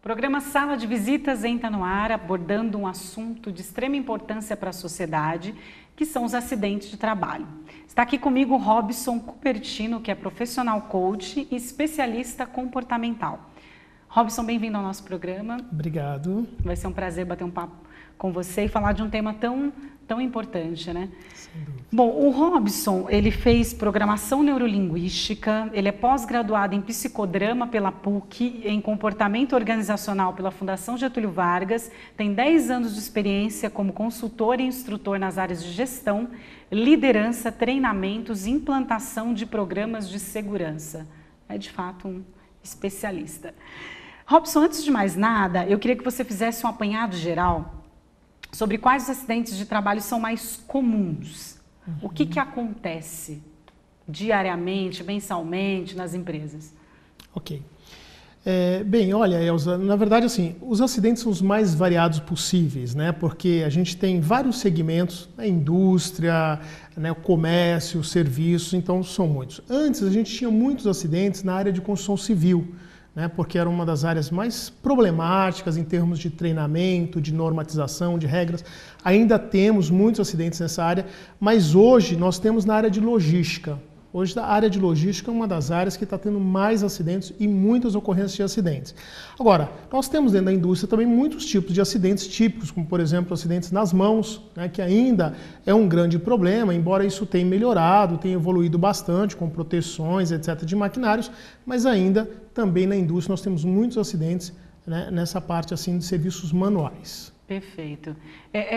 O programa Sala de Visitas entra no ar abordando um assunto de extrema importância para a sociedade, que são os acidentes de trabalho. Está aqui comigo o Robson Cupertino, que é profissional coach e especialista comportamental. Robson, bem-vindo ao nosso programa. Obrigado. Vai ser um prazer bater um papo com você e falar de um tema tão importante, né? Sem dúvida. Bom, o Robson, ele fez programação neurolinguística, ele é pós-graduado em psicodrama pela PUC, em comportamento organizacional pela Fundação Getúlio Vargas, tem 10 anos de experiência como consultor e instrutor nas áreas de gestão, liderança, treinamentos e implantação de programas de segurança. É, de fato, um especialista. Robson, antes de mais nada, eu queria que você fizesse um apanhado geral sobre quais os acidentes de trabalho são mais comuns. O que acontece diariamente, mensalmente nas empresas? Ok. Bem, olha, Elza, na verdade, assim, os acidentes são os mais variados possíveis, né? Porque a gente tem vários segmentos, a indústria, né, o comércio, os serviços, então são muitos. Antes, a gente tinha muitos acidentes na área de construção civil, né, porque era uma das áreas mais problemáticas em termos de treinamento, de normatização, de regras. Ainda temos muitos acidentes nessa área, mas hoje nós temos na área de logística. Hoje a área de logística é uma das áreas que está tendo mais acidentes e muitas ocorrências de acidentes. Agora, nós temos dentro da indústria também muitos tipos de acidentes típicos, como por exemplo acidentes nas mãos, né, que ainda é um grande problema, embora isso tenha melhorado, tenha evoluído bastante com proteções, etc., de maquinários, mas ainda também na indústria nós temos muitos acidentes, né, nessa parte assim de serviços manuais. Perfeito.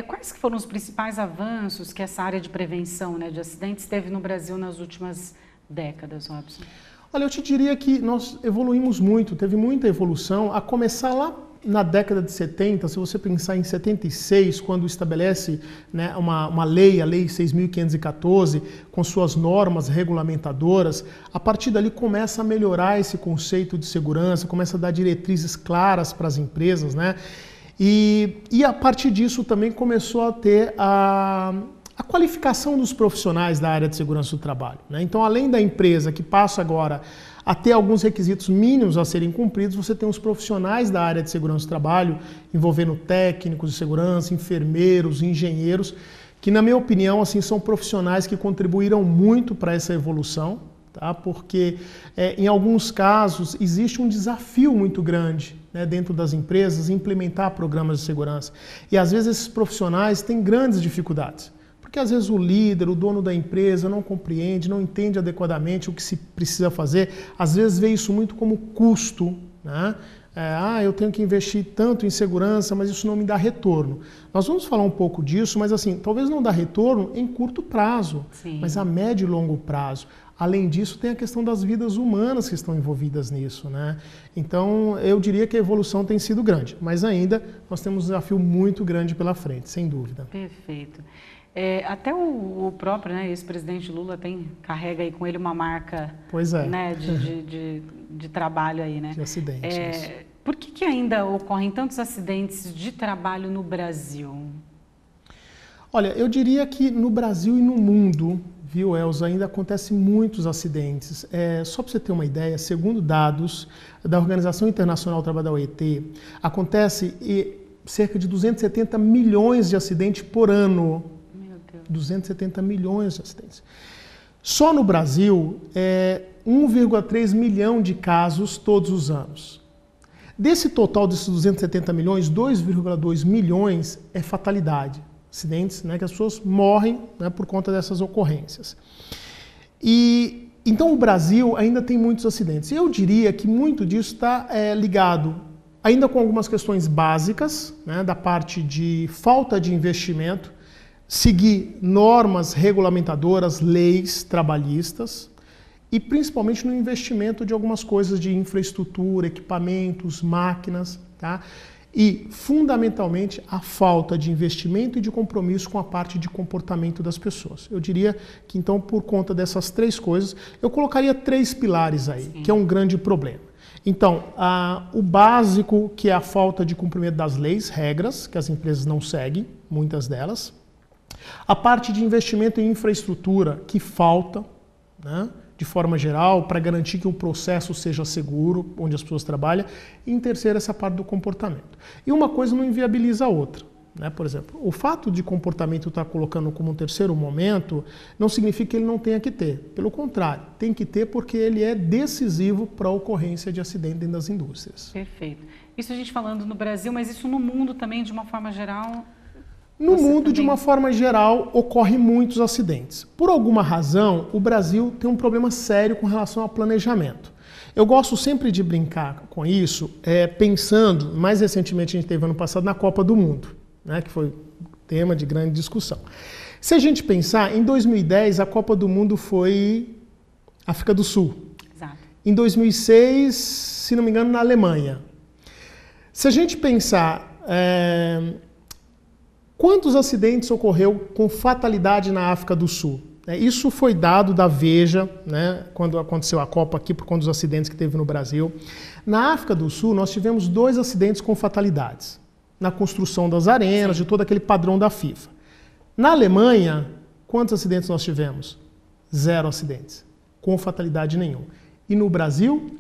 Quais que foram os principais avanços que essa área de prevenção, né, de acidentes teve no Brasil nas últimas décadas, Robson? Olha, eu te diria que nós evoluímos muito, teve muita evolução, a começar lá na década de 70, se você pensar em 76, quando estabelece, né, uma lei, a Lei 6.514, com suas normas regulamentadoras, a partir dali começa a melhorar esse conceito de segurança, começa a dar diretrizes claras para as empresas, né? E a partir disso também começou a ter a qualificação dos profissionais da área de segurança do trabalho, né? Então, além da empresa que passa agora a ter alguns requisitos mínimos a serem cumpridos, você tem os profissionais da área de segurança do trabalho, envolvendo técnicos de segurança, enfermeiros, engenheiros, que na minha opinião assim, são profissionais que contribuíram muito para essa evolução, tá? Porque em alguns casos existe um desafio muito grande, né, dentro das empresas implementar programas de segurança. E às vezes esses profissionais têm grandes dificuldades. Porque às vezes o líder, o dono da empresa não compreende, não entende adequadamente o que se precisa fazer. Às vezes vê isso muito como custo, né? Eu tenho que investir tanto em segurança, mas isso não me dá retorno. Nós vamos falar um pouco disso, mas assim, talvez não dá retorno em curto prazo, Sim, mas a médio e longo prazo. Além disso, tem a questão das vidas humanas que estão envolvidas nisso, né? Então, eu diria que a evolução tem sido grande, mas ainda nós temos um desafio muito grande pela frente, sem dúvida. Perfeito. Até o próprio, né, ex-presidente Lula carrega aí com ele uma marca, pois é, né, de trabalho aí, né? De acidentes. Por que ainda ocorrem tantos acidentes de trabalho no Brasil? Olha, eu diria que no Brasil e no mundo, viu, Elza, ainda acontecem muitos acidentes. Só para você ter uma ideia, segundo dados da Organização Internacional do Trabalho da OIT, acontece cerca de 270 milhões de acidentes por ano. 270 milhões de acidentes. Só no Brasil, 1,3 milhão de casos todos os anos. Desse total desses 270 milhões, 2,2 milhões é fatalidade. Acidentes, né, que as pessoas morrem, né, por conta dessas ocorrências. E então o Brasil ainda tem muitos acidentes. Eu diria que muito disso está ligado ainda com algumas questões básicas, né, da parte de falta de investimento, seguir normas regulamentadoras, leis trabalhistas e principalmente no investimento de algumas coisas de infraestrutura, equipamentos, máquinas, tá? E, fundamentalmente, a falta de investimento e de compromisso com a parte de comportamento das pessoas. Eu diria que, então, por conta dessas três coisas, eu colocaria 3 pilares aí, que é um grande problema. Então, o básico, que é a falta de cumprimento das leis, regras, que as empresas não seguem, muitas delas. A parte de investimento em infraestrutura, que falta, né? de forma geral, para garantir que o processo seja seguro, onde as pessoas trabalham. E em terceiro, essa parte do comportamento. E uma coisa não inviabiliza a outra. Né? Por exemplo, o fato de comportamento estar colocando como um terceiro momento não significa que ele não tenha que ter. Pelo contrário, tem que ter porque ele é decisivo para a ocorrência de acidente dentro das indústrias. Perfeito. Isso a gente falando no Brasil, mas isso no mundo também, de uma forma geral? No mundo, de uma forma geral, ocorrem muitos acidentes. Por alguma razão, o Brasil tem um problema sério com relação ao planejamento. Eu gosto sempre de brincar com isso, pensando, mais recentemente a gente teve ano passado na Copa do Mundo, né, que foi tema de grande discussão. Se a gente pensar, em 2010 a Copa do Mundo foi África do Sul. Exato. Em 2006, se não me engano, na Alemanha. Se a gente pensar, quantos acidentes ocorreu com fatalidade na África do Sul? Isso foi dado da Veja, né, quando aconteceu a Copa aqui, por conta dos acidentes que teve no Brasil. Na África do Sul, nós tivemos 2 acidentes com fatalidades. Na construção das arenas, de todo aquele padrão da FIFA. Na Alemanha, quantos acidentes nós tivemos? 0 acidentes, com fatalidade nenhuma. E no Brasil,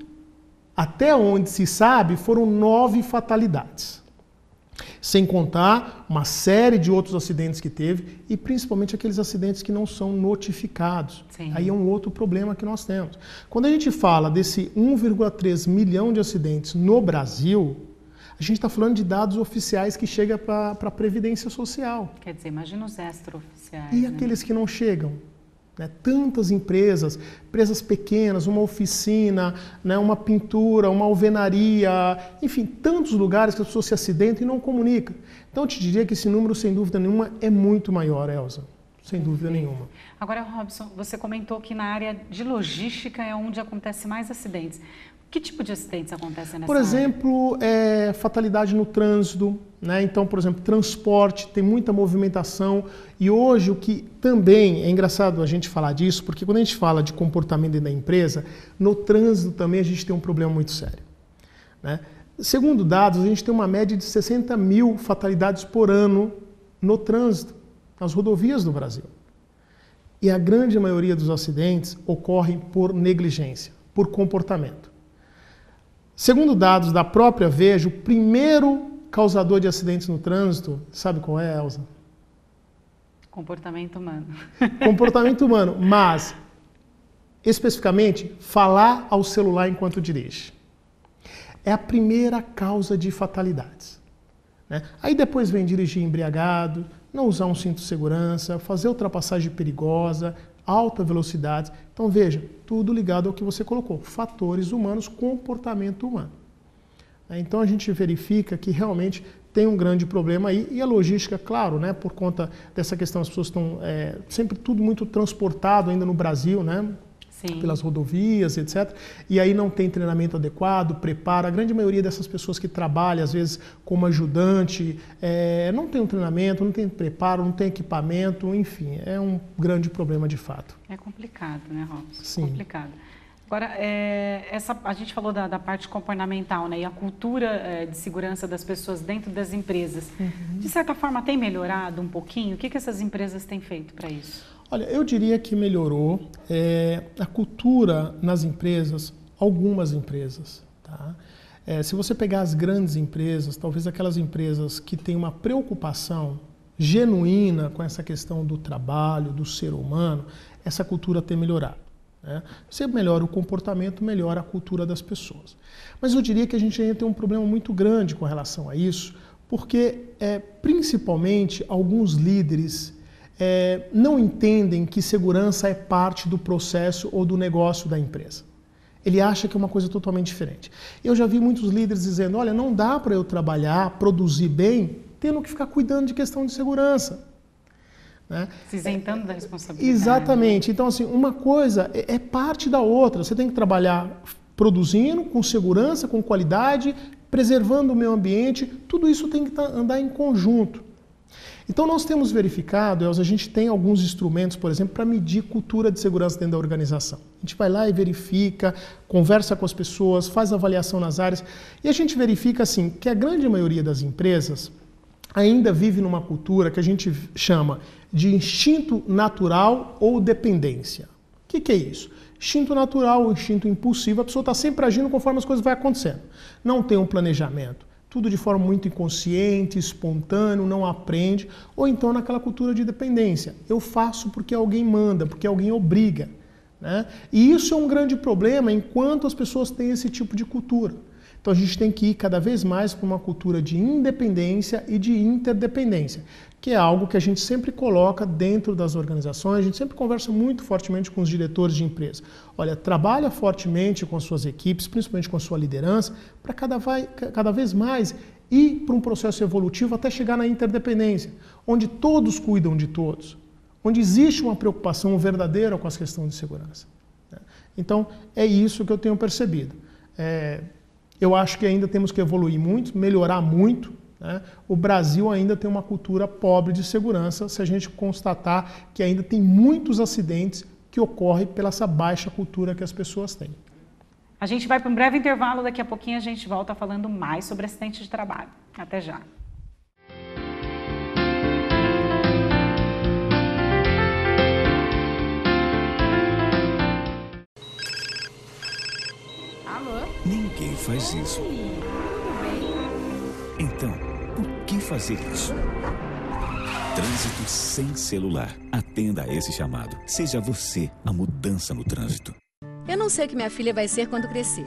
até onde se sabe, foram 9 fatalidades. Sem contar uma série de outros acidentes que teve, e principalmente aqueles acidentes que não são notificados. Sim. Aí é um outro problema que nós temos. Quando a gente fala desse 1,3 milhão de acidentes no Brasil, a gente está falando de dados oficiais que chegam para a Previdência Social. Quer dizer, imagina os extra-oficiais. E aqueles que não chegam? Né? Tantas empresas pequenas, uma oficina, né, uma pintura, uma alvenaria, enfim, tantos lugares que as pessoas se acidentam e não comunicam. Então eu te diria que esse número, sem dúvida nenhuma, é muito maior, Elza. Sem dúvida nenhuma. Agora, Robson, você comentou que na área de logística é onde acontece mais acidentes. Que tipo de acidentes acontecem nessa área? Por exemplo, fatalidade no trânsito, né? Então, por exemplo, transporte, tem muita movimentação. E hoje o que também é engraçado a gente falar disso, porque quando a gente fala de comportamento dentro da empresa, no trânsito também a gente tem um problema muito sério. Né? Segundo dados, a gente tem uma média de 60 mil fatalidades por ano no trânsito, nas rodovias do Brasil. E a grande maioria dos acidentes ocorrem por negligência, por comportamento. Segundo dados da própria Veja, o primeiro causador de acidentes no trânsito, sabe qual é, Elza? Comportamento humano. Comportamento humano, mas, especificamente, falar ao celular enquanto dirige. É a primeira causa de fatalidades. Né? Aí depois vem dirigir embriagado, não usar um cinto de segurança, fazer ultrapassagem perigosa, alta velocidade. Então veja, tudo ligado ao que você colocou, fatores humanos, comportamento humano. Então a gente verifica que realmente tem um grande problema aí, e a logística, claro, né, por conta dessa questão, as pessoas estão sempre tudo muito transportado ainda no Brasil, né, Sim. pelas rodovias, etc. E aí não tem treinamento adequado, preparo. A grande maioria dessas pessoas que trabalham, às vezes, como ajudante, não tem um treinamento, não tem preparo, não tem equipamento, enfim, é um grande problema de fato. É complicado, né, Robson? Sim. Complicado. Agora, a gente falou da parte comportamental, né, e a cultura de segurança das pessoas dentro das empresas. Uhum. De certa forma, tem melhorado um pouquinho? O que essas empresas têm feito para isso? Olha, eu diria que melhorou a cultura nas empresas, algumas empresas. Tá? Se você pegar as grandes empresas, talvez aquelas empresas que têm uma preocupação genuína com essa questão do trabalho, do ser humano, essa cultura tem melhorado. Né? Você melhora o comportamento, melhora a cultura das pessoas. Mas eu diria que a gente ainda tem um problema muito grande com relação a isso, porque principalmente alguns líderes não entendem que segurança é parte do processo ou do negócio da empresa. Ele acha que é uma coisa totalmente diferente. Eu já vi muitos líderes dizendo, olha, não dá para eu trabalhar, produzir bem, tendo que ficar cuidando de questão de segurança. Né? Se isentando da responsabilidade. Exatamente. Então, assim, uma coisa é parte da outra. Você tem que trabalhar produzindo, com segurança, com qualidade, preservando o meio ambiente. Tudo isso tem que andar em conjunto. Então, nós temos verificado, Elza, a gente tem alguns instrumentos, por exemplo, para medir cultura de segurança dentro da organização. A gente vai lá e verifica, conversa com as pessoas, faz avaliação nas áreas, e a gente verifica, assim, que a grande maioria das empresas ainda vive numa cultura que a gente chama de instinto natural ou dependência. O O que é isso? Instinto natural, instinto impulsivo, a pessoa está sempre agindo conforme as coisas vão acontecendo. Não tem um planejamento. Tudo de forma muito inconsciente, espontâneo, não aprende. Ou então naquela cultura de dependência. Eu faço porque alguém manda, porque alguém obriga. Né? E isso é um grande problema enquanto as pessoas têm esse tipo de cultura. Então a gente tem que ir cada vez mais para uma cultura de independência e de interdependência, que é algo que a gente sempre coloca dentro das organizações, a gente sempre conversa muito fortemente com os diretores de empresa. Olha, trabalha fortemente com as suas equipes, principalmente com a sua liderança, para cada vez mais ir para um processo evolutivo até chegar na interdependência, onde todos cuidam de todos, onde existe uma preocupação verdadeira com as questões de segurança. Então, é isso que eu tenho percebido. Eu acho que ainda temos que evoluir muito, melhorar muito. Né? O Brasil ainda tem uma cultura pobre de segurança, se a gente constatar que ainda tem muitos acidentes que ocorrem pela essa baixa cultura que as pessoas têm. A gente vai para um breve intervalo, daqui a pouquinho a gente volta falando mais sobre acidente de trabalho. Até já. Ninguém faz isso. Então, por que fazer isso? Trânsito sem celular. Atenda a esse chamado. Seja você a mudança no trânsito. Eu não sei o que minha filha vai ser quando crescer,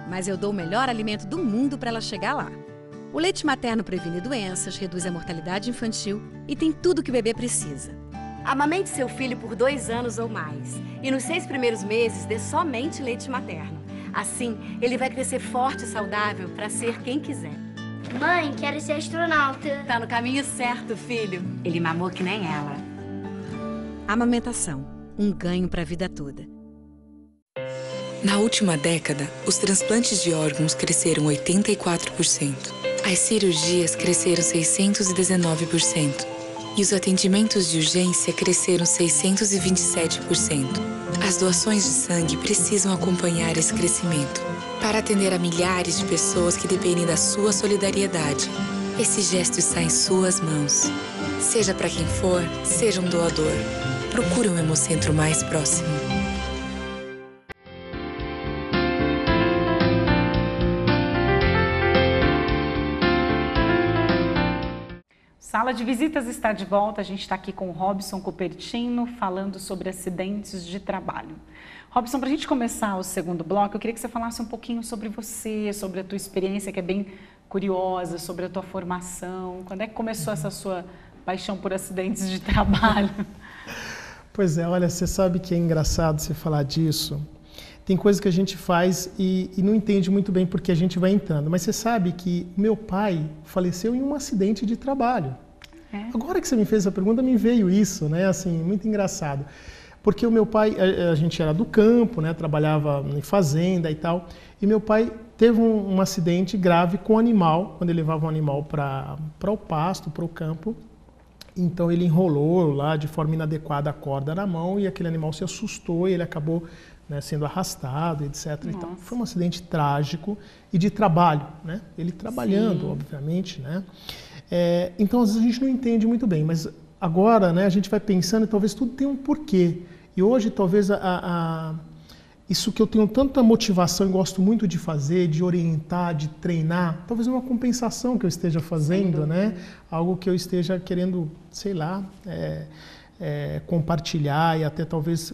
mas eu dou o melhor alimento do mundo para ela chegar lá. O leite materno previne doenças, reduz a mortalidade infantil e tem tudo que o bebê precisa. Amamente seu filho por 2 anos ou mais e nos 6 primeiros meses dê somente leite materno. Assim, ele vai crescer forte e saudável para ser quem quiser. Mãe, quero ser astronauta. Tá no caminho certo, filho. Ele mamou que nem ela. Amamentação, um ganho para a vida toda. Na última década, os transplantes de órgãos cresceram 84%. As cirurgias cresceram 619%. E os atendimentos de urgência cresceram 627%. As doações de sangue precisam acompanhar esse crescimento para atender a milhares de pessoas que dependem da sua solidariedade. Esse gesto está em suas mãos. Seja para quem for, seja um doador. Procure um Hemocentro mais próximo. Sala de Visitas está de volta, a gente está aqui com o Robson Cupertino falando sobre acidentes de trabalho. Robson, para a gente começar o segundo bloco, eu queria que você falasse um pouquinho sobre você, sobre a tua experiência, que é bem curiosa, sobre a tua formação. Quando é que começou essa sua paixão por acidentes de trabalho? Pois é, olha, você sabe que é engraçado você falar disso. Tem coisas que a gente faz e não entende muito bem porque a gente vai entrando. Mas você sabe que meu pai faleceu em um acidente de trabalho. Agora que você me fez essa pergunta, me veio isso, né? Assim, muito engraçado. Porque o meu pai, a gente era do campo, né? Trabalhava em fazenda e tal. E meu pai teve um acidente grave com o animal, quando ele levava o animal para o pasto, para o campo. Então ele enrolou lá de forma inadequada a corda na mão e aquele animal se assustou e ele acabou, né, sendo arrastado, etc. Então, foi um acidente trágico e de trabalho, né? Ele trabalhando, sim, obviamente, né? Então, às vezes a gente não entende muito bem, mas agora, né, a gente vai pensando e talvez tudo tenha um porquê. E hoje, talvez, isso que eu tenho tanta motivação e gosto muito de fazer, de orientar, de treinar, talvez uma compensação que eu esteja fazendo, né? Algo que eu esteja querendo, sei lá, compartilhar e até talvez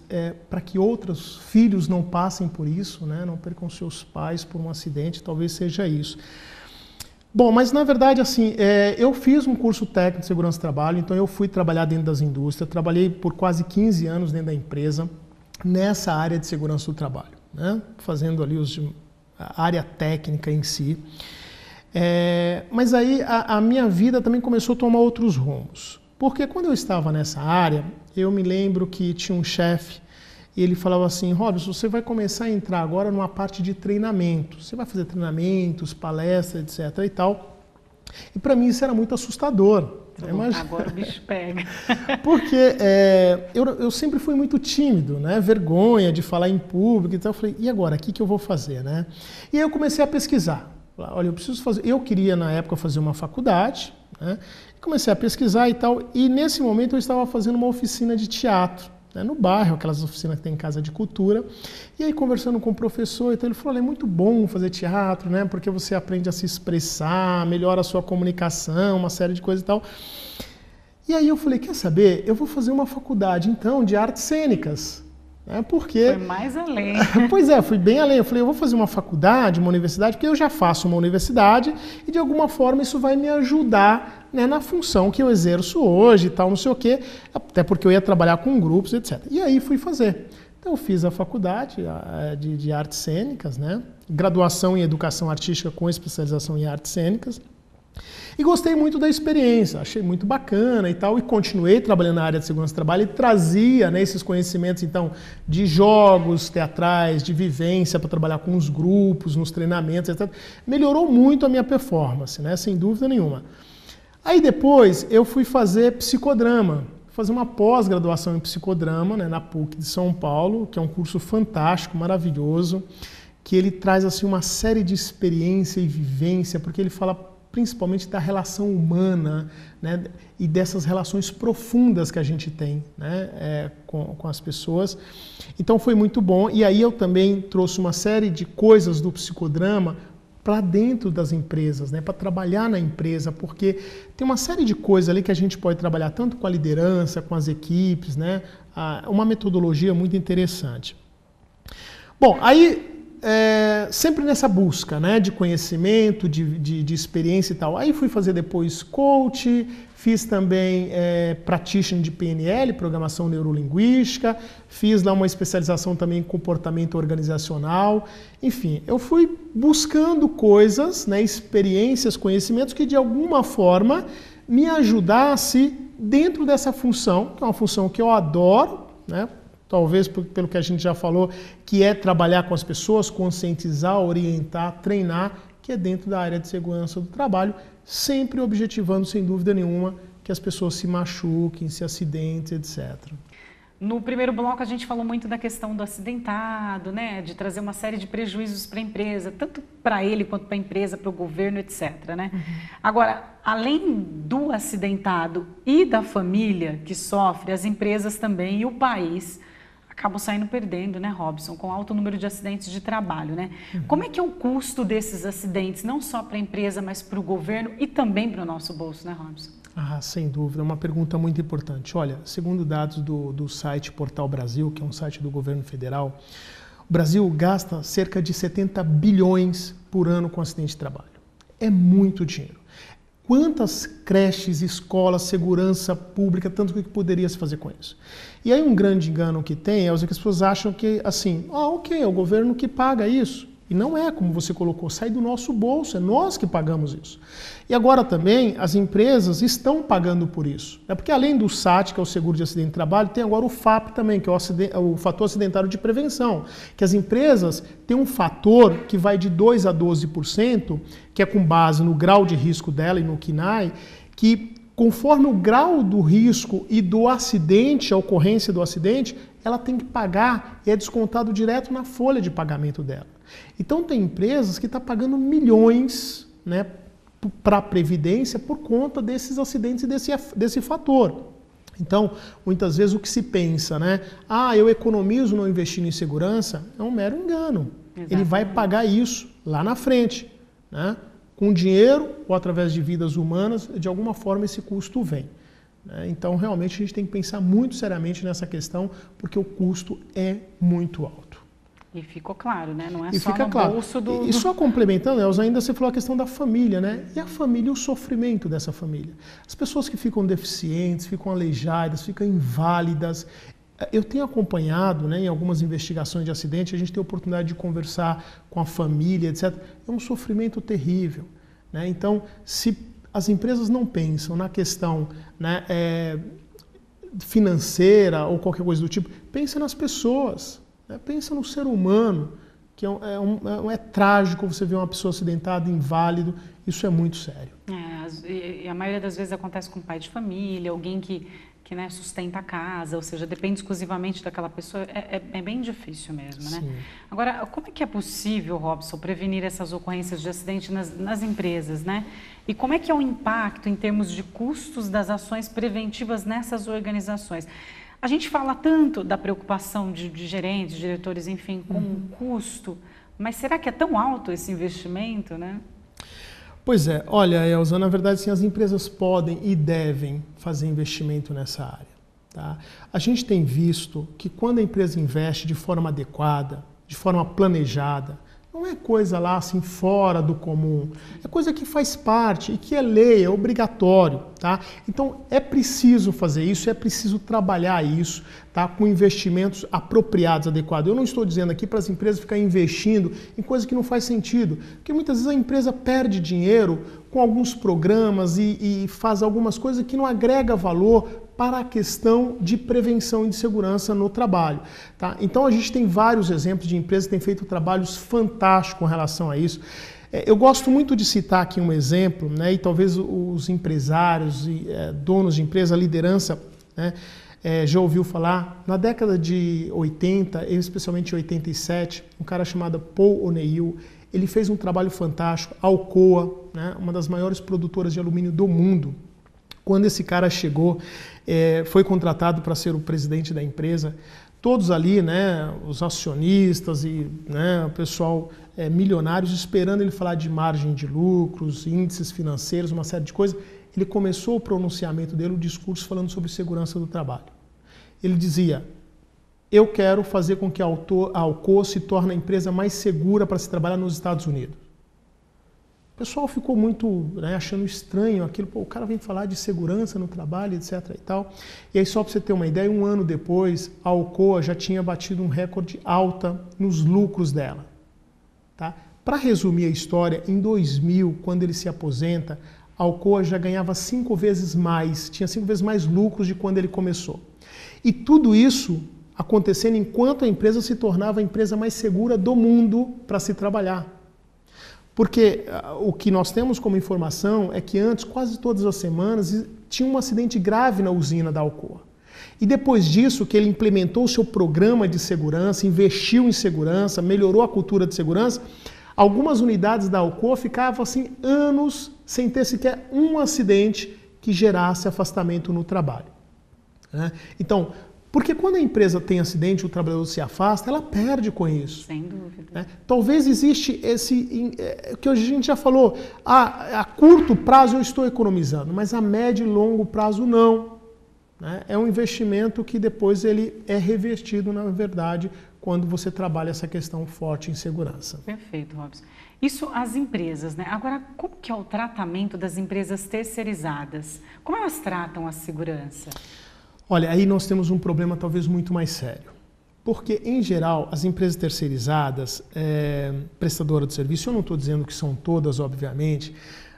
para que outros filhos não passem por isso, né? Não percam seus pais por um acidente, talvez seja isso. Bom, mas na verdade, assim, eu fiz um curso técnico de segurança do trabalho, então eu fui trabalhar dentro das indústrias, trabalhei por quase 15 anos dentro da empresa, nessa área de segurança do trabalho, né? Fazendo ali a área técnica em si. Mas aí a minha vida também começou a tomar outros rumos. Porque quando eu estava nessa área, eu me lembro que tinha um chefe e ele falava assim: Robson, você vai começar a entrar agora numa parte de treinamento. Você vai fazer treinamentos, palestras, etc. e tal. E para mim isso era muito assustador. Agora o bicho pega. Porque eu sempre fui muito tímido, né? Vergonha de falar em público e tal. Eu falei, e agora? O que eu vou fazer, né? E aí eu comecei a pesquisar. Olha, eu preciso fazer... Eu queria, na época, fazer uma faculdade, né? Comecei a pesquisar e tal. E nesse momento eu estava fazendo uma oficina de teatro. né, no bairro, aquelas oficinas que tem em casa de cultura. E aí, conversando com o professor, então ele falou, olha, é muito bom fazer teatro, né, porque você aprende a se expressar, melhora a sua comunicação, uma série de coisas e tal. E aí eu falei, quer saber, eu vou fazer uma faculdade, então, de artes cênicas. Porque... Foi mais além. Pois é, fui bem além. Eu falei, eu vou fazer uma faculdade, uma universidade, porque eu já faço uma universidade e de alguma forma isso vai me ajudar, né, na função que eu exerço hoje e tal, não sei o quê, até porque eu ia trabalhar com grupos, etc. E aí fui fazer. Então eu fiz a faculdade de artes cênicas, né, graduação em educação artística com especialização em artes cênicas. E gostei muito da experiência, achei muito bacana e tal, e continuei trabalhando na área de segurança do trabalho e trazia, né, esses conhecimentos, então, de jogos teatrais, de vivência para trabalhar com os grupos, nos treinamentos, etc. Melhorou muito a minha performance, né, sem dúvida nenhuma. Aí depois eu fui fazer psicodrama, fazer uma pós-graduação em psicodrama, né, na PUC de São Paulo, que é um curso fantástico, maravilhoso, que ele traz assim, uma série de experiência e vivência, porque ele fala principalmente da relação humana, né, e dessas relações profundas que a gente tem, né, com as pessoas. Então foi muito bom. E aí eu também trouxe uma série de coisas do psicodrama para dentro das empresas, né, para trabalhar na empresa, porque tem uma série de coisas ali que a gente pode trabalhar tanto com a liderança, com as equipes, né, uma metodologia muito interessante. Bom, aí... sempre nessa busca, né, de conhecimento, de experiência e tal. Aí fui fazer depois coach, fiz também practitioner de PNL, Programação Neurolinguística, fiz lá uma especialização também em comportamento organizacional. Enfim, eu fui buscando coisas, né, experiências, conhecimentos que de alguma forma me ajudasse dentro dessa função, que é uma função que eu adoro, né, talvez pelo que a gente já falou, que é trabalhar com as pessoas, conscientizar, orientar, treinar, que é dentro da área de segurança do trabalho, sempre objetivando, sem dúvida nenhuma, que as pessoas se machuquem, se acidentem, etc. No primeiro bloco a gente falou muito da questão do acidentado, né, de trazer uma série de prejuízos para a empresa, tanto para ele quanto para a empresa, para o governo, etc. Né? Uhum. Agora, além do acidentado e da família que sofre, as empresas também e o país acabam saindo perdendo, né, Robson, com alto número de acidentes de trabalho, né? Uhum. Como é que é o custo desses acidentes, não só para a empresa, mas para o governo e também para o nosso bolso, né, Robson? Ah, sem dúvida, é uma pergunta muito importante. Olha, segundo dados do site Portal Brasil, que é um site do governo federal, o Brasil gasta cerca de 70 bilhões por ano com acidente de trabalho. É muito dinheiro. Quantas creches, escolas, segurança pública, tanto que poderia se fazer com isso? E aí um grande engano que tem é que as pessoas acham que, assim, ok, é o governo que paga isso. E não é, como você colocou, sai do nosso bolso, é nós que pagamos isso. E agora também as empresas estão pagando por isso. Porque além do SAT, que é o Seguro de Acidente de Trabalho, tem agora o FAP também, que é o Fator Acidentário de Prevenção, que as empresas têm um fator que vai de 2% a 12%, que é com base no grau de risco dela e no CNAE, que conforme o grau do risco e do acidente, a ocorrência do acidente, ela tem que pagar e é descontado direto na folha de pagamento dela. Então tem empresas que estão pagando milhões, né, para a Previdência por conta desses acidentes e desse fator. Então, muitas vezes o que se pensa, né, eu economizo não investindo em segurança, é um mero engano. Exatamente. Ele vai pagar isso lá na frente, né? Com dinheiro ou através de vidas humanas, de alguma forma esse custo vem. Então, realmente, a gente tem que pensar muito seriamente nessa questão, porque o custo é muito alto. E ficou claro, né? Não é e só fica no claro. bolso do... E só complementando, Elza, ainda você falou a questão da família, né? E a família, o sofrimento dessa família. As pessoas que ficam deficientes, ficam aleijadas, ficam inválidas. Eu tenho acompanhado, né, em algumas investigações de acidente, a gente tem a oportunidade de conversar com a família, etc. É um sofrimento terrível, né? Então, se as empresas não pensam na questão, né, financeira ou qualquer coisa do tipo, pensa nas pessoas, né? Pensa no ser humano, que é trágico você ver uma pessoa acidentada, inválido, isso é muito sério. E a maioria das vezes acontece com pai de família, alguém que né, sustenta a casa, ou seja, depende exclusivamente daquela pessoa, é bem difícil mesmo, né? Sim. Agora, como é que é possível, Robson, prevenir essas ocorrências de acidente nas empresas, né? E como é que é o impacto em termos de custos das ações preventivas nessas organizações? A gente fala tanto da preocupação de gerentes, diretores, enfim, com o custo, mas será que é tão alto esse investimento, né? Pois é, olha, Elza, na verdade, sim, as empresas podem e devem fazer investimento nessa área. Tá? A gente tem visto que quando a empresa investe de forma adequada, de forma planejada, não é coisa lá assim fora do comum, é coisa que faz parte e que é lei, é obrigatório, tá? Então é preciso fazer isso, é preciso trabalhar isso, tá? Com investimentos apropriados, adequados. Eu não estou dizendo aqui para as empresas ficarem investindo em coisa que não faz sentido, porque muitas vezes a empresa perde dinheiro com alguns programas e faz algumas coisas que não agrega valor para a questão de prevenção e de segurança no trabalho. Tá? Então a gente tem vários exemplos de empresas que têm feito trabalhos fantásticos com relação a isso. Eu gosto muito de citar aqui um exemplo, né, e talvez os empresários e donos de empresa, a liderança, né, já ouviu falar. Na década de 80, especialmente em 87, um cara chamado Paul O'Neill, ele fez um trabalho fantástico. A Alcoa, né, uma das maiores produtoras de alumínio do mundo, quando esse cara chegou, foi contratado para ser o presidente da empresa, todos ali, né, os acionistas e, né, o pessoal milionários esperando ele falar de margem de lucros, índices financeiros, uma série de coisas. Ele começou o pronunciamento dele, o discurso falando sobre segurança do trabalho. Ele dizia: eu quero fazer com que a Alcoa se torne a empresa mais segura para se trabalhar nos Estados Unidos. O pessoal ficou muito, né, achando estranho aquilo. Pô, o cara vem falar de segurança no trabalho, etc. e tal. E aí, só para você ter uma ideia, um ano depois, a Alcoa já tinha batido um recorde alta nos lucros dela. Tá? Para resumir a história, em 2000, quando ele se aposenta, a Alcoa já ganhava 5 vezes mais, tinha 5 vezes mais lucros de quando ele começou. E tudo isso acontecendo enquanto a empresa se tornava a empresa mais segura do mundo para se trabalhar. Porque o que nós temos como informação é que antes, quase todas as semanas, tinha um acidente grave na usina da Alcoa. E depois disso, que ele implementou o seu programa de segurança, investiu em segurança, melhorou a cultura de segurança, algumas unidades da Alcoa ficavam assim anos sem ter sequer um acidente que gerasse afastamento no trabalho. Né? Então, porque quando a empresa tem acidente, o trabalhador se afasta, ela perde com isso. Sem dúvida. Né? Talvez existe esse, que a gente já falou, a curto prazo eu estou economizando, mas a médio e longo prazo não. Né? É um investimento que depois ele é revertido, na verdade, quando você trabalha essa questão forte em segurança. Perfeito, Robson. Isso as empresas, né? Agora, como que é o tratamento das empresas terceirizadas? Como elas tratam a segurança? Olha, aí nós temos um problema talvez muito mais sério. Porque, em geral, as empresas terceirizadas, prestadoras de serviço, eu não estou dizendo que são todas, obviamente,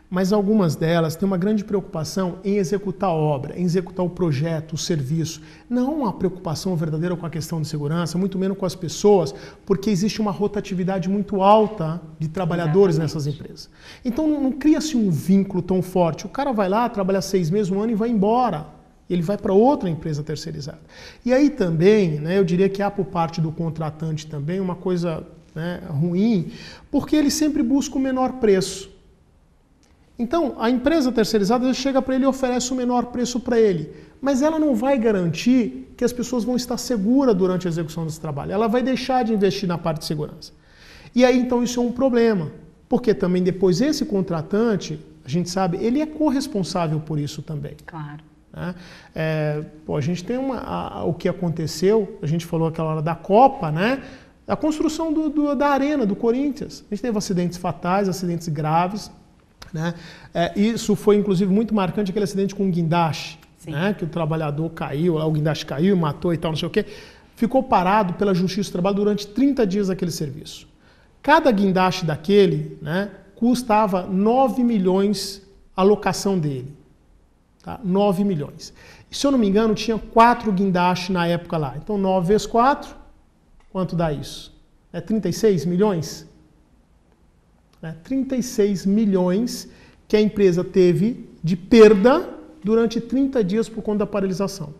mas algumas delas têm uma grande preocupação em executar a obra, em executar o projeto, o serviço. Não uma preocupação verdadeira com a questão de segurança, muito menos com as pessoas, porque existe uma rotatividade muito alta de trabalhadores nessas empresas. Então não cria-se um vínculo tão forte. O cara vai lá, trabalha 6 meses, 1 ano e vai embora. Ele vai para outra empresa terceirizada. E aí também, né, eu diria que há por parte do contratante também uma coisa, né, ruim, porque ele sempre busca o menor preço. Então, a empresa terceirizada chega para ele e oferece o menor preço para ele, mas ela não vai garantir que as pessoas vão estar seguras durante a execução desse trabalho. Ela vai deixar de investir na parte de segurança. E aí, então, isso é um problema, porque também depois esse contratante, a gente sabe, ele é corresponsável por isso também. Claro. Né? A gente tem o que aconteceu, a gente falou aquela hora da Copa, né? A construção da arena do Corinthians. A gente teve acidentes fatais, acidentes graves. Né? Isso foi, inclusive, muito marcante, aquele acidente com o guindaste, né? Que o trabalhador caiu, o guindaste caiu e matou e tal, não sei o quê. Ficou parado pela Justiça do Trabalho durante 30 dias aquele serviço. Cada guindaste daquele, né, custava 9 milhões a locação dele. Tá? 9 milhões. E, se eu não me engano, tinha 4 guindastes na época lá. Então, 9 vezes 4, quanto dá isso? 36 milhões? 36 milhões que a empresa teve de perda durante 30 dias por conta da paralisação.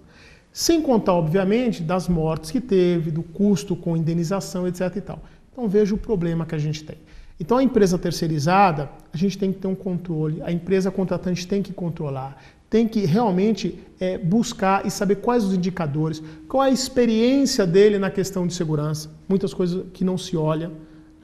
Sem contar, obviamente, das mortes que teve, do custo com indenização, etc. e tal. Então, veja o problema que a gente tem. Então, a empresa terceirizada, a gente tem que ter um controle, a empresa contratante tem que controlar, tem que realmente buscar e saber quais os indicadores, qual a experiência dele na questão de segurança, muitas coisas que não se olha,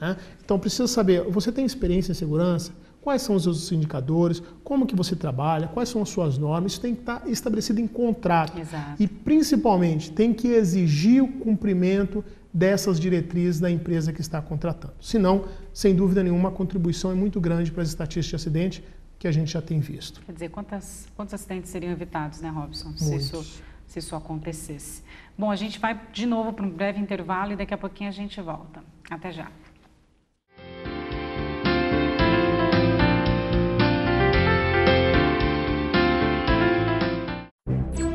né? Então precisa saber, você tem experiência em segurança? Quais são os seus indicadores? Como que você trabalha? Quais são as suas normas? Isso tem que estar estabelecido em contrato. Exato. E principalmente tem que exigir o cumprimento dessas diretrizes da empresa que está contratando. Senão, sem dúvida nenhuma, a contribuição é muito grande para as estatísticas de acidente que a gente já tem visto. Quer dizer, quantos acidentes seriam evitados, né, Robson, se isso acontecesse? Bom, a gente vai de novo para um breve intervalo e daqui a pouquinho a gente volta. Até já.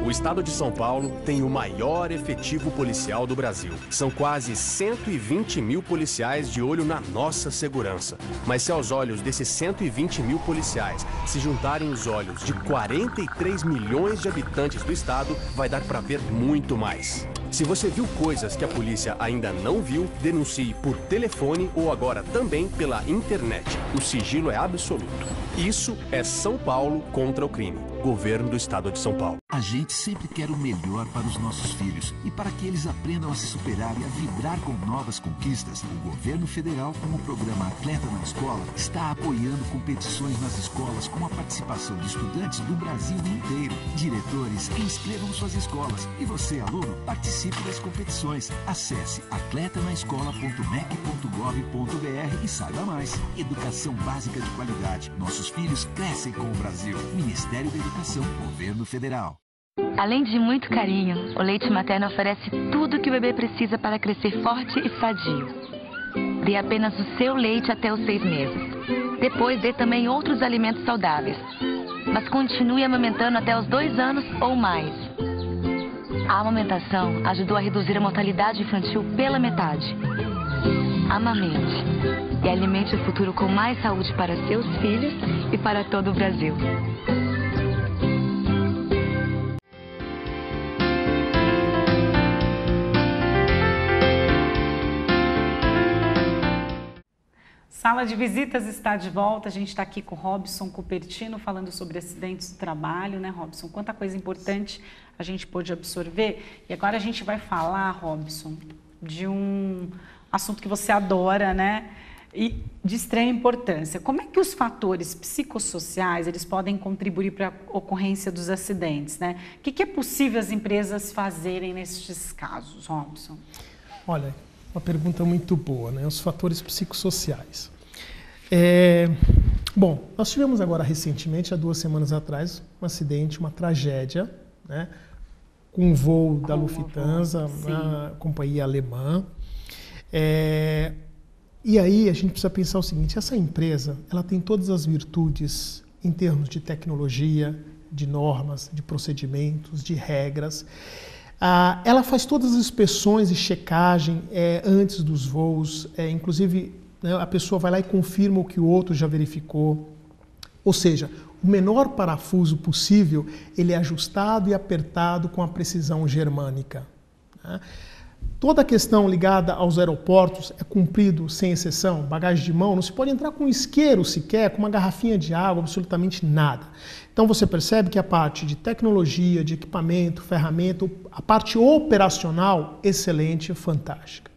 O estado de São Paulo tem o maior efetivo policial do Brasil. São quase 120 mil policiais de olho na nossa segurança. Mas se aos olhos desses 120 mil policiais se juntarem os olhos de 43 milhões de habitantes do estado, vai dar para ver muito mais. Se você viu coisas que a polícia ainda não viu, denuncie por telefone ou agora também pela internet. O sigilo é absoluto. Isso é São Paulo contra o crime. Governo do Estado de São Paulo. A gente sempre quer o melhor para os nossos filhos e para que eles aprendam a se superar e a vibrar com novas conquistas. O governo federal, com o programa Atleta na Escola, está apoiando competições nas escolas com a participação de estudantes do Brasil inteiro. Diretores, inscrevam suas escolas e você, aluno, participe das competições. Acesse atletanaescola.mec.gov.br e saiba mais. Educação básica de qualidade. Nossos filhos crescem com o Brasil. Ministério da Educação, Governo Federal. Além de muito carinho, o leite materno oferece tudo o que o bebê precisa para crescer forte e sadio. Dê apenas o seu leite até os 6 meses. Depois dê também outros alimentos saudáveis. Mas continue amamentando até os 2 anos ou mais. A amamentação ajudou a reduzir a mortalidade infantil pela metade. Amamente e alimente o futuro com mais saúde para seus filhos e para todo o Brasil. Sala de visitas está de volta, a gente está aqui com o Robson Cupertino falando sobre acidentes do trabalho, né, Robson? Quanta coisa importante a gente pôde absorver. E agora a gente vai falar, Robson, de um assunto que você adora, né? E de extrema importância. Como é que os fatores psicossociais eles podem contribuir para a ocorrência dos acidentes, né? O que é possível as empresas fazerem nesses casos, Robson? Olha, uma pergunta muito boa, né? Os fatores psicossociais. Bom, nós tivemos agora recentemente, há 2 semanas atrás, um acidente, uma tragédia, né? Com um voo da Lufthansa, uma companhia alemã. E aí a gente precisa pensar o seguinte, essa empresa, ela tem todas as virtudes em termos de tecnologia, de normas, de procedimentos, de regras. Ela faz todas as inspeções e checagem antes dos voos, inclusive, né, a pessoa vai lá e confirma o que o outro já verificou. Ou seja, o menor parafuso possível, ele é ajustado e apertado com a precisão germânica, né? Toda a questão ligada aos aeroportos é cumprido sem exceção, bagagem de mão, não se pode entrar com um isqueiro sequer, com uma garrafinha de água, absolutamente nada. Então você percebe que a parte de tecnologia, de equipamento, ferramenta, a parte operacional, excelente, fantástica.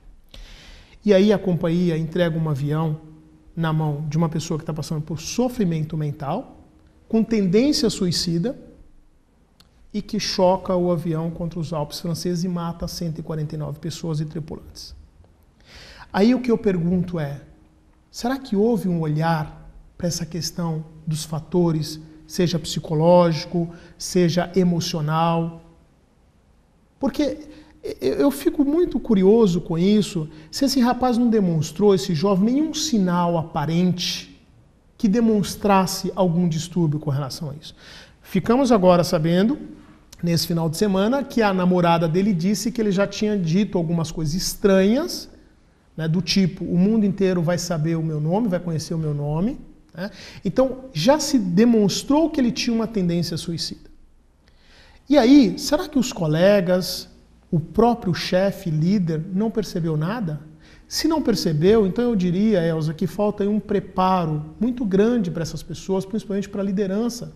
E aí a companhia entrega um avião na mão de uma pessoa que está passando por sofrimento mental, com tendência suicida, e que choca o avião contra os Alpes franceses e mata 149 pessoas e tripulantes. Aí o que eu pergunto é, será que houve um olhar para essa questão dos fatores, seja psicológico, seja emocional? Porque eu fico muito curioso com isso, se esse rapaz não demonstrou, esse jovem, nenhum sinal aparente que demonstrasse algum distúrbio com relação a isso. Ficamos agora sabendo, nesse final de semana, que a namorada dele disse que ele já tinha dito algumas coisas estranhas, né, do tipo, o mundo inteiro vai saber o meu nome, vai conhecer o meu nome, né? Então, já se demonstrou que ele tinha uma tendência suicida. E aí, será que os colegas, o próprio chefe, líder, não percebeu nada? Se não percebeu, então eu diria, Elza, que falta aí um preparo muito grande para essas pessoas, principalmente para a liderança.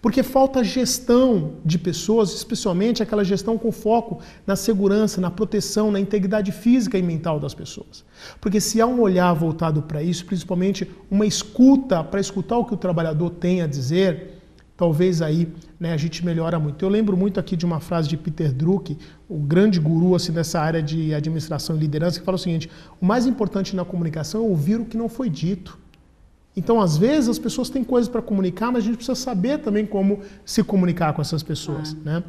Porque falta gestão de pessoas, especialmente aquela gestão com foco na segurança, na proteção, na integridade física e mental das pessoas. Porque se há um olhar voltado para isso, principalmente uma escuta, para escutar o que o trabalhador tem a dizer, talvez aí, né, a gente melhora muito. Eu lembro muito aqui de uma frase de Peter Drucker, o grande guru assim, nessa área de administração e liderança, que fala o seguinte: o mais importante na comunicação é ouvir o que não foi dito. Então, às vezes, as pessoas têm coisas para comunicar, mas a gente precisa saber também como se comunicar com essas pessoas. Né?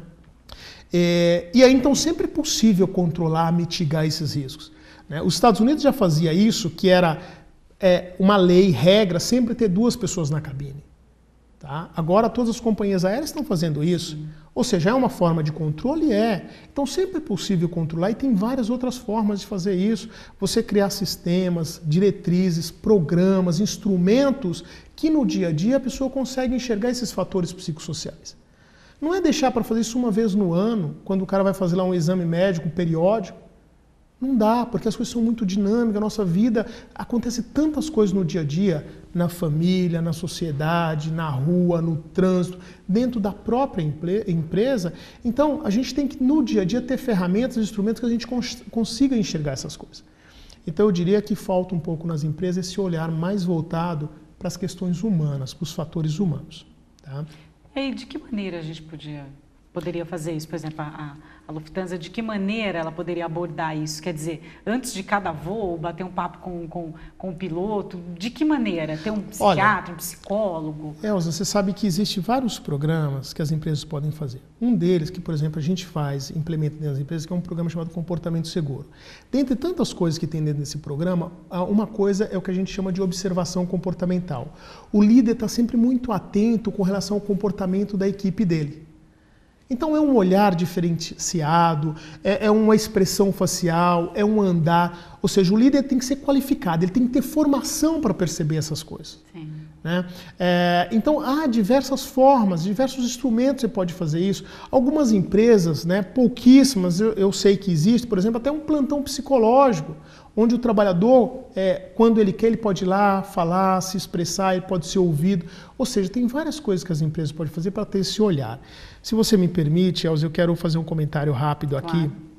E aí, então, sempre é possível controlar, mitigar esses riscos. Né? Os Estados Unidos já fazia isso, que era uma lei, regra, sempre ter 2 pessoas na cabine. Tá? Agora, todas as companhias aéreas estão fazendo isso. Ou seja, é uma forma de controle? Então, sempre é possível controlar e tem várias outras formas de fazer isso. Você criar sistemas, diretrizes, programas, instrumentos que no dia a dia a pessoa consegue enxergar esses fatores psicossociais. Não é deixar para fazer isso uma vez no ano, quando o cara vai fazer lá um exame médico periódico. Não dá, porque as coisas são muito dinâmicas, a nossa vida, acontece tantas coisas no dia a dia, na família, na sociedade, na rua, no trânsito, dentro da própria empresa. Então, a gente tem que, no dia a dia, ter ferramentas, instrumentos que a gente consiga enxergar essas coisas. Então, eu diria que falta um pouco nas empresas esse olhar mais voltado para as questões humanas, para os fatores humanos. Tá? E de que maneira a gente poderia fazer isso? Por exemplo, a Lufthansa, de que maneira ela poderia abordar isso? Quer dizer, antes de cada voo, bater um papo com o piloto, de que maneira? Ter um psiquiatra, um psicólogo? Elza, você sabe que existem vários programas que as empresas podem fazer. Um deles, que por exemplo a gente implementa dentro das empresas, que é um programa chamado Comportamento Seguro. Dentre tantas coisas que tem dentro desse programa, uma coisa é o que a gente chama de observação comportamental. O líder está sempre muito atento com relação ao comportamento da equipe dele. Então é um olhar diferenciado, é uma expressão facial, é um andar. Ou seja, o líder tem que ser qualificado, ele tem que ter formação para perceber essas coisas. Sim. Né? Então há diversas formas, diversos instrumentos que você pode fazer isso. Algumas empresas, né, pouquíssimas, eu sei que existe, por exemplo, até um plantão psicológico, onde o trabalhador, quando ele quer, ele pode ir lá falar, se expressar, ele pode ser ouvido. Ou seja, tem várias coisas que as empresas podem fazer para ter esse olhar. Se você me permite, Elza, eu quero fazer um comentário rápido aqui. Claro.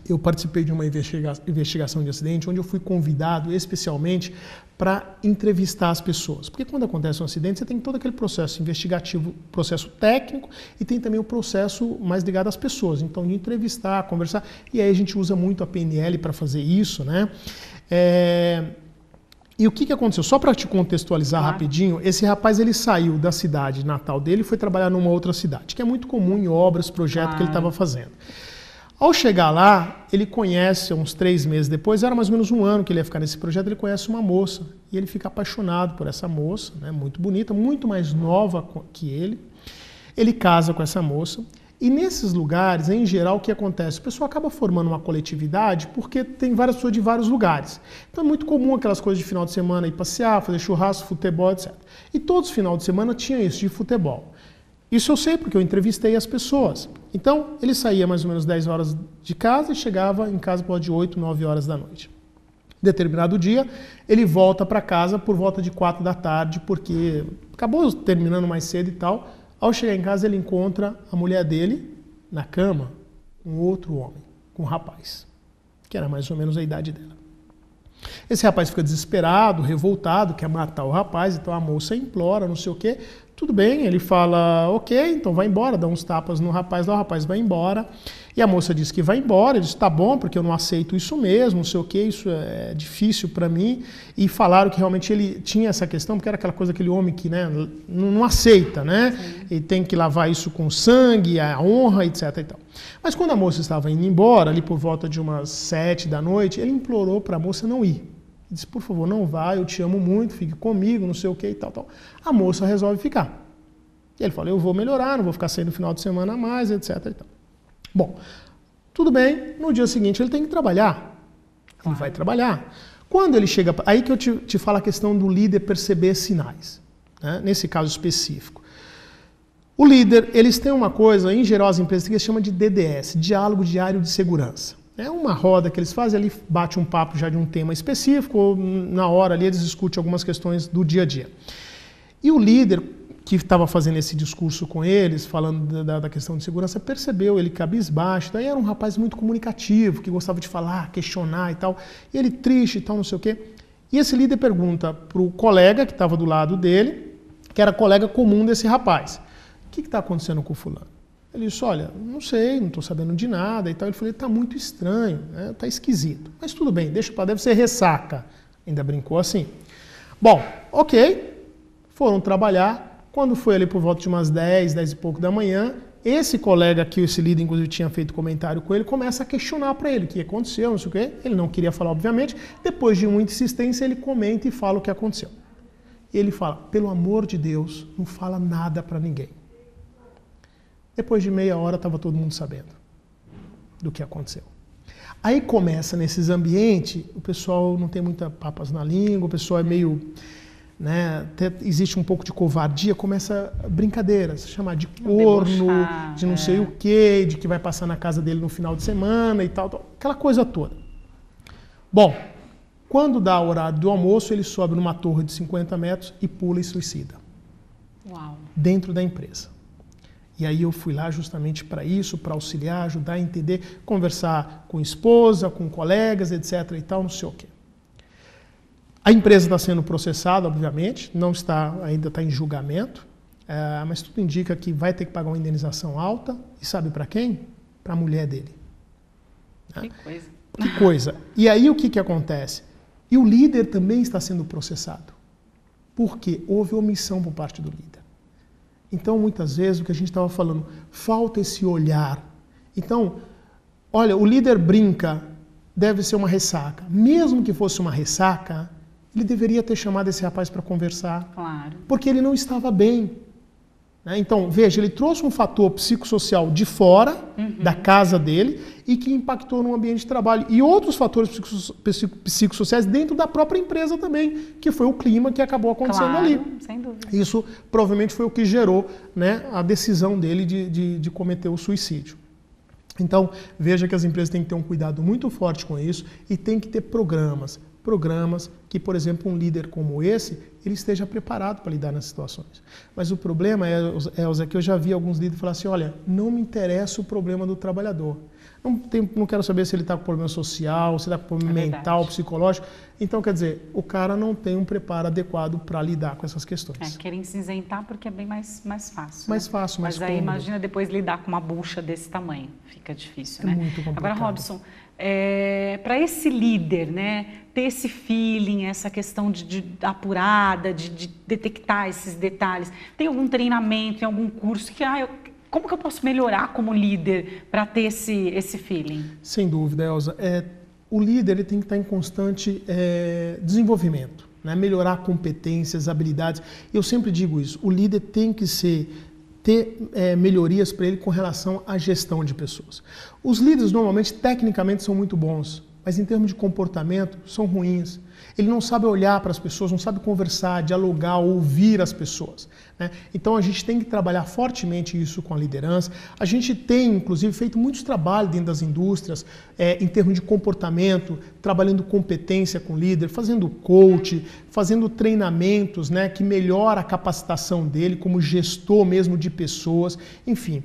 Eu participei de uma investigação de acidente, onde eu fui convidado especialmente para entrevistar as pessoas. Porque quando acontece um acidente, você tem todo aquele processo investigativo, processo técnico, e tem também o processo mais ligado às pessoas. Então, de entrevistar, conversar, e aí a gente usa muito a PNL para fazer isso, né? E o que aconteceu? Só para te contextualizar rapidinho, esse rapaz ele saiu da cidade natal dele e foi trabalhar numa outra cidade, que é muito comum em obras, projeto que ele estava fazendo. Ao chegar lá, ele conhece, uns 3 meses depois, era mais ou menos um ano que ele ia ficar nesse projeto, ele conhece uma moça. E ele fica apaixonado por essa moça, né, muito bonita, muito mais nova que ele. Ele casa com essa moça. E nesses lugares, em geral, o que acontece? O pessoal acaba formando uma coletividade porque tem várias pessoas de vários lugares. Então é muito comum aquelas coisas de final de semana ir passear, fazer churrasco, futebol, etc. E todos os finais de semana tinha isso de futebol. Isso eu sei porque eu entrevistei as pessoas. Então ele saía mais ou menos 10 horas de casa e chegava em casa por volta de 8, 9 horas da noite. Determinado dia, ele volta para casa por volta de 4 da tarde, porque acabou terminando mais cedo e tal. Ao chegar em casa, ele encontra a mulher dele na cama com outro homem, com um rapaz, que era mais ou menos a idade dela. Esse rapaz fica desesperado, revoltado, quer matar o rapaz, então a moça implora, não sei o quê. Tudo bem, ele fala, ok, então vai embora, dá uns tapas no rapaz lá, o rapaz vai embora. E a moça diz que vai embora, ele diz, tá bom, porque eu não aceito isso mesmo, não sei o quê, isso é difícil para mim. E falaram que realmente ele tinha essa questão, porque era aquela coisa, aquele homem que, né, não aceita, né? E tem que lavar isso com sangue, a honra, etc. E tal. Mas quando a moça estava indo embora, ali por volta de umas 7 da noite, ele implorou para a moça não ir. Ele disse, por favor, não vá, eu te amo muito, fique comigo, não sei o que e tal, tal. A moça resolve ficar. E ele fala, eu vou melhorar, não vou ficar saindo no final de semana a mais, etc. E tal. Bom, tudo bem, no dia seguinte ele tem que trabalhar. Ele vai trabalhar. Quando ele chega... Aí que eu te falo a questão do líder perceber sinais, né? Nesse caso específico. O líder, eles têm uma coisa, em geral as empresas que se chama de DDS, Diálogo Diário de Segurança. É uma roda que eles fazem, ali bate um papo já de um tema específico, ou na hora ali eles discutem algumas questões do dia a dia. E o líder, o que estava fazendo esse discurso com eles, falando da questão de segurança, percebeu ele cabisbaixo. Daí era um rapaz muito comunicativo, que gostava de falar, questionar e tal. E ele triste e tal, não sei o quê. E esse líder pergunta para o colega que estava do lado dele, que era colega comum desse rapaz: o que está acontecendo com o fulano? Ele disse: olha, não sei, não estou sabendo de nada e tal. Ele falou: está muito estranho, está esquisito. Mas tudo bem, deixa para, deve ser ressaca. Ainda brincou assim. Bom, ok, foram trabalhar. Quando foi ali por volta de umas 10 e pouco da manhã, esse colega que esse líder inclusive tinha feito comentário com ele, começa a questionar para ele o que aconteceu, não sei o quê. Ele não queria falar, obviamente. Depois de muita insistência, ele comenta e fala o que aconteceu. E ele fala: pelo amor de Deus, não fala nada para ninguém. Depois de meia hora, estava todo mundo sabendo do que aconteceu. Aí começa, nesses ambientes, o pessoal não tem muita papas na língua, o pessoal é meio... né, existe um pouco de covardia, começa brincadeiras, chamar de corno, de não sei o quê, de que vai passar na casa dele no final de semana e tal, aquela coisa toda. Bom, quando dá o horário do almoço, ele sobe numa torre de 50 metros e pula e suicida. Uau. Dentro da empresa. E aí eu fui lá justamente para isso, para auxiliar, ajudar a entender, conversar com esposa, com colegas, etc. e tal, não sei o quê. A empresa está sendo processada, obviamente, não está, ainda está em julgamento, mas tudo indica que vai ter que pagar uma indenização alta. E sabe para quem? Para a mulher dele. Que coisa. Que coisa. E aí o que acontece? E o líder também está sendo processado. Porque houve omissão por parte do líder. Então, muitas vezes, o que a gente estava falando, falta esse olhar. Então, olha, o líder brinca, deve ser uma ressaca. Mesmo que fosse uma ressaca, ele deveria ter chamado esse rapaz para conversar. Claro. Porque ele não estava bem. Então, veja, ele trouxe um fator psicossocial de fora da casa dele e que impactou no ambiente de trabalho. E outros fatores psicossociais dentro da própria empresa também, que foi o clima que acabou acontecendo ali. Sem dúvida. Isso provavelmente foi o que gerou, né, a decisão dele de cometer o suicídio. Então, veja que as empresas têm que ter um cuidado muito forte com isso e tem que ter programas que, por exemplo, um líder como esse, ele esteja preparado para lidar nessas situações. Mas o problema é, Elza, que eu já vi alguns líderes falar assim: olha, não me interessa o problema do trabalhador. Não quero saber se ele está com problema social, se está com problema mental, psicológico. Então, quer dizer, o cara não tem um preparo adequado para lidar com essas questões. Querem se isentar porque é bem mais fácil. Mais fácil, mais cômodo. Mas aí imagina depois lidar com uma bucha desse tamanho. Fica difícil, né? Muito complicado. Agora, Robson, para esse líder, né, ter esse feeling, essa questão de apurada, de detectar esses detalhes, tem algum treinamento, tem algum curso que... como que eu posso melhorar como líder para ter esse feeling? Sem dúvida, Elza. O líder ele tem que estar em constante desenvolvimento, né? Melhorar competências, habilidades. Eu sempre digo isso, o líder tem que ter melhorias para ele com relação à gestão de pessoas. Os líderes normalmente, tecnicamente, são muito bons, mas em termos de comportamento, são ruins. Ele não sabe olhar para as pessoas, não sabe conversar, dialogar, ouvir as pessoas, né? Então a gente tem que trabalhar fortemente isso com a liderança. A gente tem, inclusive, feito muitos trabalhos dentro das indústrias, em termos de comportamento, trabalhando competência com o líder, fazendo coach, fazendo treinamentos, né, que melhora a capacitação dele como gestor mesmo de pessoas. Enfim,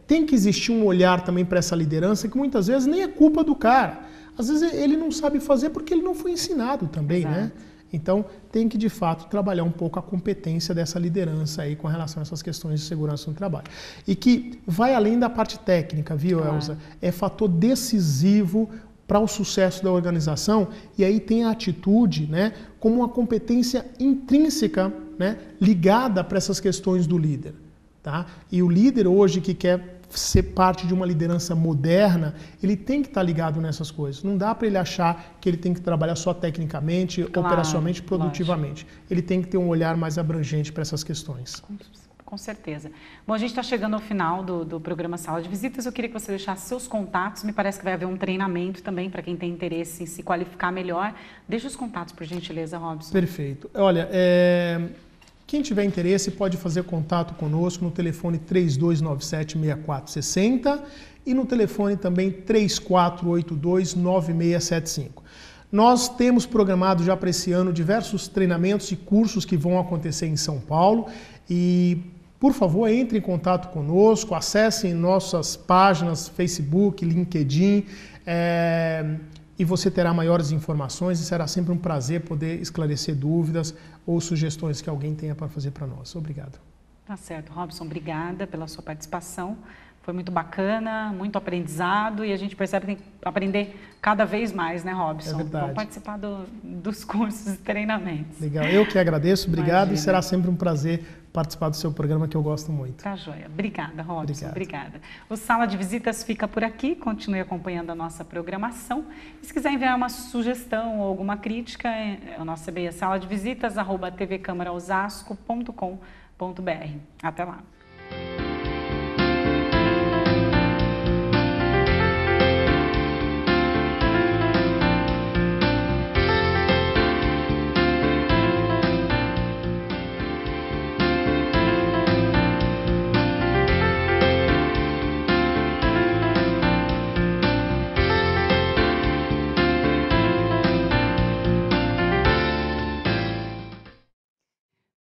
tem que existir um olhar também para essa liderança que muitas vezes nem é culpa do cara. Às vezes ele não sabe fazer porque ele não foi ensinado também, né? Então tem que de fato trabalhar um pouco a competência dessa liderança aí com relação a essas questões de segurança no trabalho. E que vai além da parte técnica, viu, Elza? É fator decisivo para o sucesso da organização, e aí tem a atitude, né, como uma competência intrínseca, né, ligada para essas questões do líder. Tá? E o líder hoje que quer ser parte de uma liderança moderna, ele tem que estar ligado nessas coisas. Não dá para ele achar que ele tem que trabalhar só tecnicamente, operacionalmente, produtivamente. Lógico. Ele tem que ter um olhar mais abrangente para essas questões. Com certeza. Bom, a gente está chegando ao final do programa Sala de Visitas. Eu queria que você deixasse seus contatos. Me parece que vai haver um treinamento também para quem tem interesse em se qualificar melhor. Deixa os contatos, por gentileza, Robson. Perfeito. Olha, quem tiver interesse pode fazer contato conosco no telefone 3297-6460 e no telefone também 3482-9675. Nós temos programado já para esse ano diversos treinamentos e cursos que vão acontecer em São Paulo. E, por favor, entre em contato conosco, acessem nossas páginas, Facebook, LinkedIn, e você terá maiores informações e será sempre um prazer poder esclarecer dúvidas ou sugestões que alguém tenha para fazer para nós. Obrigado. Tá certo, Robson, obrigada pela sua participação. Foi muito bacana, muito aprendizado e a gente percebe que tem que aprender cada vez mais, né, Robson? É verdade. Vamos participar dos cursos e treinamentos. Legal, eu que agradeço, obrigado. Imagina. E será sempre um prazer participar do seu programa que eu gosto muito. Tá joia. Obrigada, Robson. Obrigada. O Sala de Visitas fica por aqui, continue acompanhando a nossa programação. E se quiser enviar uma sugestão ou alguma crítica, o nosso e-mail é saladevisitas@tvcamaraosasco.com.br. Até lá.